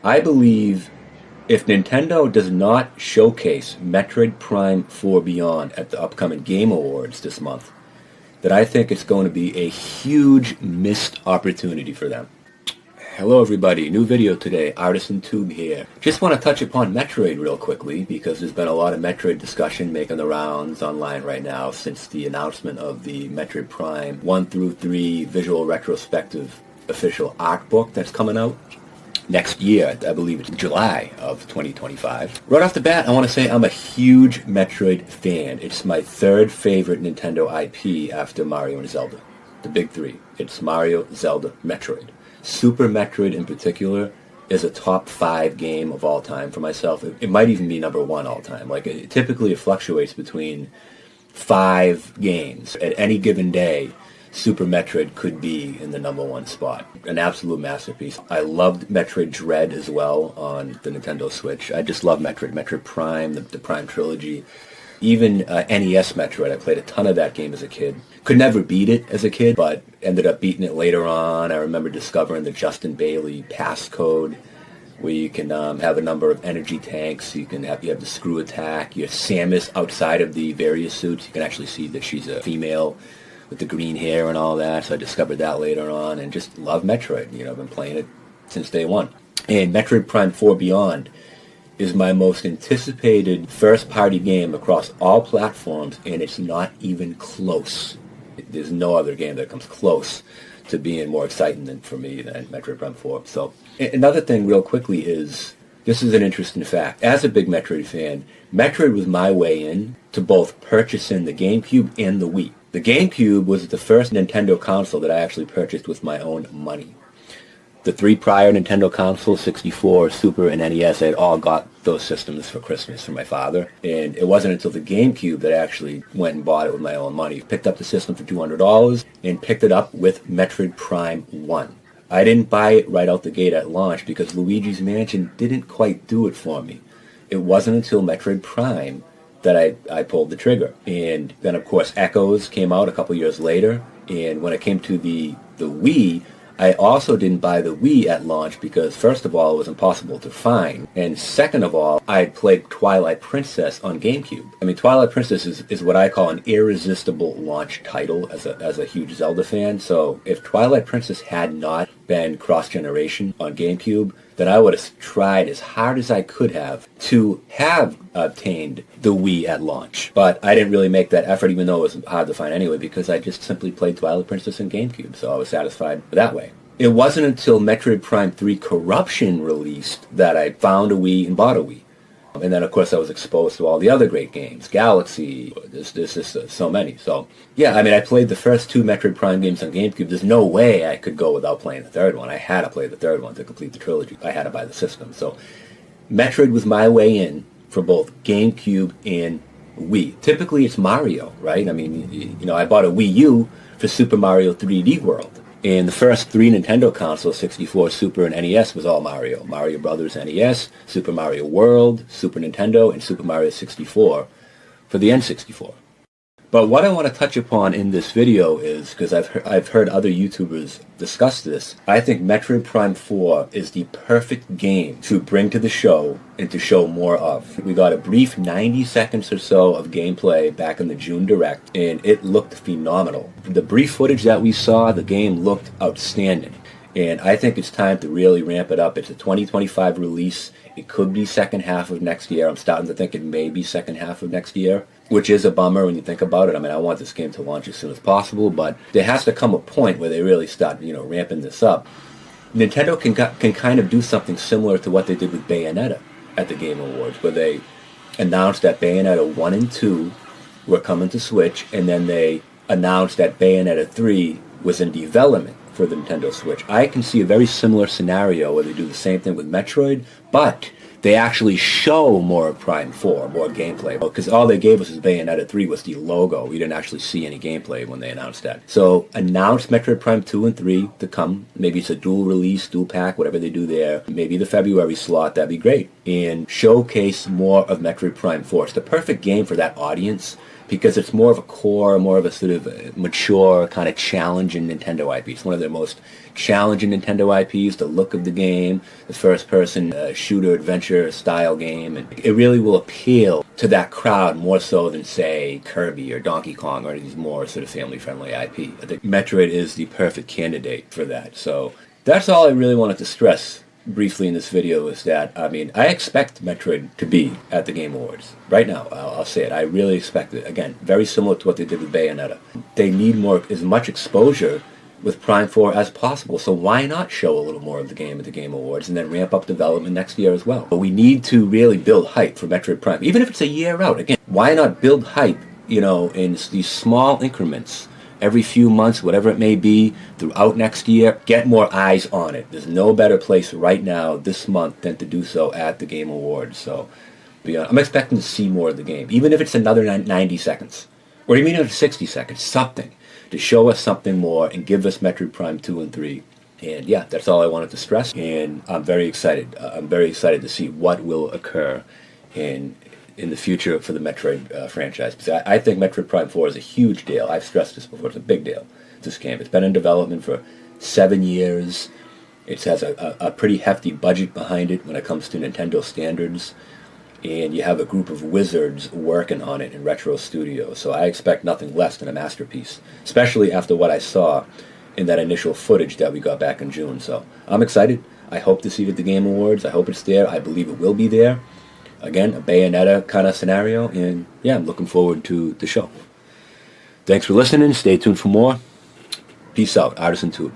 I believe if Nintendo does not showcase Metroid Prime 4 Beyond at the upcoming Game Awards this month, that I think it's going to be a huge missed opportunity for them. Hello everybody, new video today, Artisan Tube here. Just want to touch upon Metroid real quickly because there's been a lot of Metroid discussion making the rounds online right now since the announcement of the Metroid Prime 1 through 3 visual retrospective official art book that's coming out next year. I believe it's July of 2025. Right off the bat, I want to say I'm a huge Metroid fan. It's my third favorite Nintendo IP after Mario and Zelda. The big three. It's Mario, Zelda, Metroid. Super Metroid in particular is a top 5 game of all time for myself. It might even be number 1 all time. Typically it fluctuates between 5 games. At any given day, Super Metroid could be in the number 1 spot. An absolute masterpiece. I loved Metroid Dread as well on the Nintendo Switch. I just love Metroid Prime, the Prime trilogy. Even NES Metroid, I played a ton of that game as a kid. Could never beat it as a kid, but ended up beating it later on. I remember discovering the Justin Bailey passcode, where you can have a number of energy tanks. You have the screw attack. You have Samus outside of the various suits. You can actually see that she's a female with the green hair and all that. So I discovered that later on, and just love Metroid. I've been playing it since day one. And Metroid Prime 4 Beyond is my most anticipated first-party game across all platforms, and it's not even close. There's no other game that comes close to being more exciting for me than Metroid Prime 4. So another thing real quickly is, this is an interesting fact. As a big Metroid fan, Metroid was my way in to both purchasing the GameCube and the Wii. The GameCube was the first Nintendo console that I actually purchased with my own money. The 3 prior Nintendo consoles, 64, Super, and NES, I had all got those systems for Christmas from my father. And it wasn't until the GameCube that I actually went and bought it with my own money. Picked up the system for $200 and picked it up with Metroid Prime 1. I didn't buy it right out the gate at launch because Luigi's Mansion didn't quite do it for me. It wasn't until Metroid Prime that I pulled the trigger. And then, of course, Echoes came out a couple years later. And when it came to the Wii, I also didn't buy the Wii at launch because, first of all, it was impossible to find. And second of all, I played Twilight Princess on GameCube. I mean, Twilight Princess is what I call an irresistible launch title as a huge Zelda fan. So if Twilight Princess had not been cross-generation on GameCube, then I would have tried as hard as I could have to have obtained the Wii at launch. But I didn't really make that effort, even though it was hard to find anyway, because I just simply played Twilight Princess on GameCube, so I was satisfied that way. It wasn't until Metroid Prime 3 Corruption released that I found a Wii and bought a Wii. And then, of course, I was exposed to all the other great games. Galaxy, there's just so many. So, yeah, I mean, I played the first 2 Metroid Prime games on GameCube. There's no way I could go without playing the third one. I had to play the third one to complete the trilogy. I had to buy the system. So, Metroid was my way in for both GameCube and Wii. Typically, it's Mario, right? I mean, I bought a Wii U for Super Mario 3D World. And the first 3 Nintendo consoles, 64, Super, and NES, was all Mario. Mario Brothers NES, Super Mario World, Super Nintendo, and Super Mario 64 for the N64. But what I want to touch upon in this video is, because I've heard other YouTubers discuss this, I think Metroid Prime 4 is the perfect game to bring to the show and to show more of. We got a brief 90 seconds or so of gameplay back in the June Direct, and it looked phenomenal. The brief footage that we saw, the game looked outstanding. And I think it's time to really ramp it up. It's a 2025 release. It could be second half of next year. I'm starting to think it may be second half of next year, which is a bummer when you think about it. I mean, I want this game to launch as soon as possible, but there has to come a point where they really start, ramping this up. Nintendo can kind of do something similar to what they did with Bayonetta at the Game Awards, where they announced that Bayonetta 1 and 2 were coming to Switch, and then they announced that Bayonetta 3 was in development for the Nintendo Switch. I can see a very similar scenario where they do the same thing with Metroid, but they actually show more of Prime 4, more gameplay. Because all they gave us is Bayonetta 3 was the logo. We didn't actually see any gameplay when they announced that. So announce Metroid Prime 2 and 3 to come. Maybe it's a dual release, dual pack, whatever they do there. Maybe the February slot, that'd be great. And showcase more of Metroid Prime 4. It's the perfect game for that audience because it's more of a core, more of a sort of mature, kind of challenging Nintendo IP. It's one of their most challenging Nintendo IPs, the look of the game, the first-person shooter adventure style game, and it really will appeal to that crowd more so than, say, Kirby or Donkey Kong or any of these more sort of family-friendly IP. I think Metroid is the perfect candidate for that. So that's all I really wanted to stress briefly in this video, is that, I mean, I expect Metroid to be at the Game Awards. Right now, I'll say it. I really expect it. Again, very similar to what they did with Bayonetta. They need as much exposure with Prime 4 as possible, so why not show a little more of the game at the Game Awards and then ramp up development next year as well? But we need to really build hype for Metroid Prime, even if it's a year out. Again, why not build hype, in these small increments, every few months, whatever it may be, throughout next year, get more eyes on it. There's no better place right now this month than to do so at the Game Awards. So I'm expecting to see more of the game, even if it's another 90 seconds, or even if it's 60 seconds, something to show us something more and give us Metroid Prime 2 and 3. And yeah, that's all I wanted to stress, and I'm very excited. I'm very excited to see what will occur in the future for the Metroid franchise. Because I think Metroid Prime 4 is a huge deal. I've stressed this before. It's a big deal, this game. It's been in development for 7 years. It has a pretty hefty budget behind it when it comes to Nintendo standards. And you have a group of wizards working on it in Retro Studios. So I expect nothing less than a masterpiece, especially after what I saw in that initial footage that we got back in June. So I'm excited. I hope to see it at the Game Awards. I hope it's there. I believe it will be there. Again, a Bayonetta kind of scenario, and yeah, I'm looking forward to the show. Thanks for listening. Stay tuned for more. Peace out. Artisan Tube.